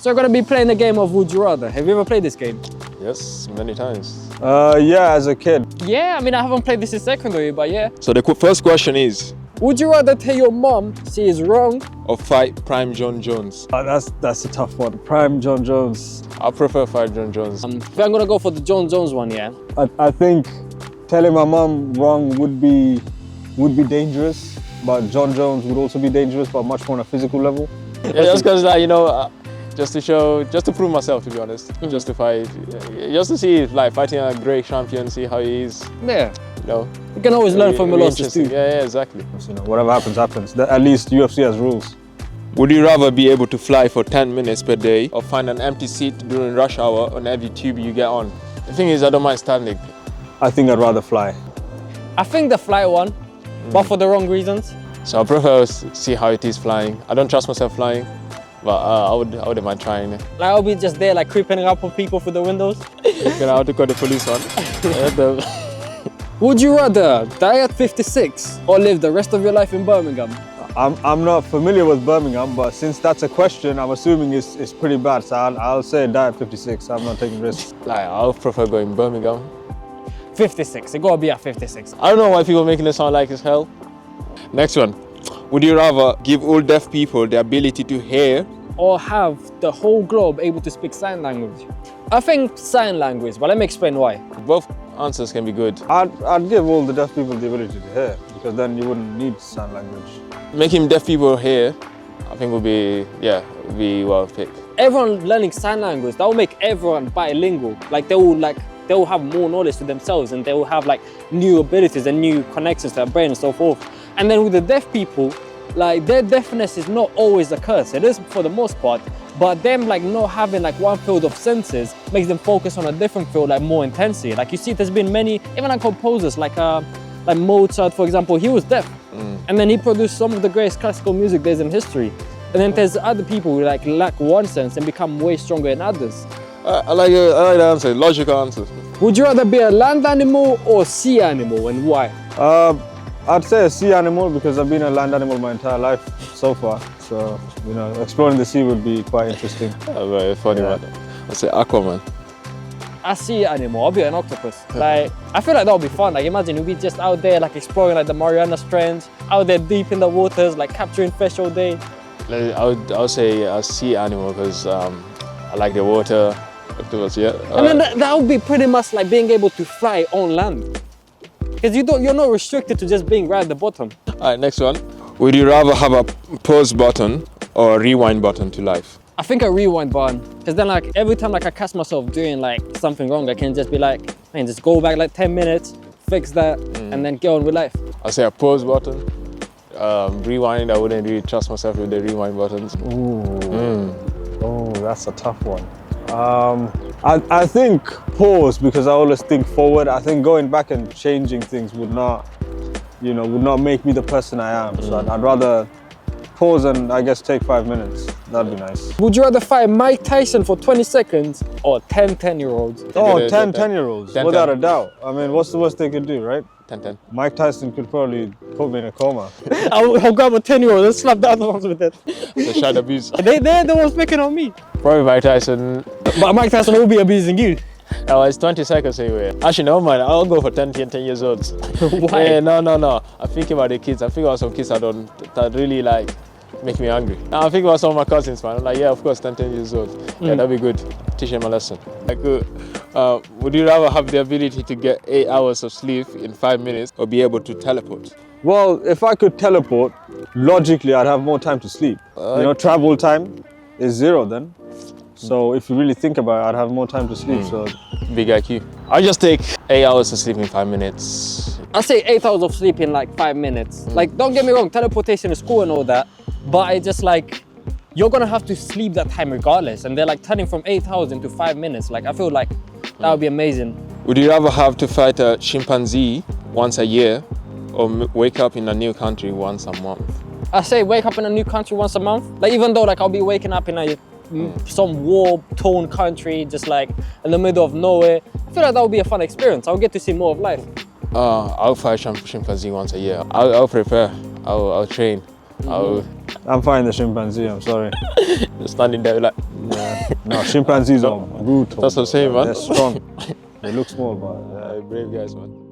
So we're gonna be playing a game of Would You Rather. Have you ever played this game? Yes, many times. Yeah, as a kid. Yeah, I mean, I haven't played this in secondary, but yeah. So the first question is, Would you rather tell your mom she is wrong? or fight Prime John Jones? That's a tough one. Prime John Jones. I prefer fight John Jones. I'm gonna go for the John Jones one, yeah? I think telling my mom wrong would be dangerous, but John Jones would also be dangerous, but much more on a physical level. Yeah, just because, just to prove myself, to be honest. Just to fight, just to see, like, fighting a great champion, see how he is. Yeah. You know. You can always learn from your losses too. Yeah, exactly. You know, whatever happens, happens. At least UFC has rules. Would you rather be able to fly for 10 minutes per day or find an empty seat during rush hour on every tube you get on? The thing is, I don't mind standing. I think I'd rather fly. I think the fly one, but for the wrong reasons. So I prefer to see how it is flying. I don't trust myself flying, but I wouldn't mind trying it. Like I'll be just there like creeping up on people through the windows. Then I have to call the police on. Would you rather die at 56 or live the rest of your life in Birmingham? I'm not familiar with Birmingham, but since that's a question, I'm assuming it's pretty bad. So I'll say die at 56. I'm not taking risks. Like, I'll prefer going Birmingham. 56, it gotta be at 56. I don't know why people are making it sound like it's hell. Next one. Would you rather give all deaf people the ability to hear Or have the whole globe able to speak sign language? I think sign language, but let me explain why. Both answers can be good. I'd give all the deaf people the ability to hear, because then you wouldn't need sign language. Making deaf people hear, I think would be well picked. Everyone learning sign language, that will make everyone bilingual. Like they will have more knowledge to themselves, and they will have like new abilities and new connections to their brain and so forth. And then with the deaf people, like their deafness is not always a curse. It is for the most part, but them like not having like one field of senses makes them focus on a different field like more intensely. Like you see, there's been many, even like composers like Mozart, for example, he was deaf, and then he produced some of the greatest classical music there's in history. And then there's other people who like lack one sense and become way stronger in others. I like the answer, logical answer. Would you rather be a land animal or sea animal, and why? I'd say a sea animal, because I've been a land animal my entire life so far. So, you know, exploring the sea would be quite interesting. Very funny one. I'd say Aquaman. A sea animal, I'll be an octopus. Like, I feel like that would be fun. Like, imagine you'd be just out there, like exploring like the Mariana Trench, out there deep in the waters, like capturing fish all day. I would say a sea animal because I like the water. Octopus, yeah. And then that would be pretty much like being able to fly on land. Because you're not restricted to just being right at the bottom. All right, next one. Would you rather have a pause button or a rewind button to life? I think a rewind button. Because then like every time like I catch myself doing like something wrong, I can just be like, man, just go back like 10 minutes, fix that, and then get on with life. I'll say a pause button. Rewind, I wouldn't really trust myself with the rewind buttons. Oh, that's a tough one. I think pause, because I always think forward. I think going back and changing things would not make me the person I am. So I'd rather pause and I guess take 5 minutes. That'd be nice. Would you rather fight Mike Tyson for 20 seconds or 10 10-year-olds? Oh, 10-year-olds, without a doubt. I mean, what's the worst they could do, right? 10-10. Mike Tyson could probably put me in a coma. I'll grab a 10-year-old and slap the other ones with it. The child abuse. They're the ones picking on me. Probably Mike Tyson. But Mike Tyson will be abusing you. Oh, it's 20 seconds anyway. Actually, no man, I'll go for 10 years old. Why? Yeah, no. I'm thinking about the kids. I'm thinking about some kids that really like make me angry. Now I'm thinking about some of my cousins, man. I'm like, yeah, of course, 10 years old. Yeah, that'd be good. Teach them a lesson. Like, would you rather have the ability to get 8 hours of sleep in 5 minutes or be able to teleport? Well, if I could teleport, logically I'd have more time to sleep. Travel time is 0 then. So if you really think about it, I'd have more time to sleep. So big IQ. I just take 8 hours of sleep in 5 minutes. I say 8 hours of sleep in like 5 minutes. Like, don't get me wrong, teleportation is cool and all that, but it's just like, you're gonna have to sleep that time regardless. And they're like turning from 8 hours into 5 minutes. Like, I feel like that would be amazing. Would you rather have to fight a chimpanzee once a year or wake up in a new country once a month? I say wake up in a new country once a month. Like, even though like I'll be waking up in some war-torn country, just like in the middle of nowhere, I feel like that would be a fun experience. I'll get to see more of life. I'll fight chimpanzee once a year. I'll prepare. I'll train. I'm fighting the chimpanzee, I'm sorry. Just standing there like, yeah. No, chimpanzees are brutal. That's what I'm saying, man. They're strong. They look small, but Brave guys, man.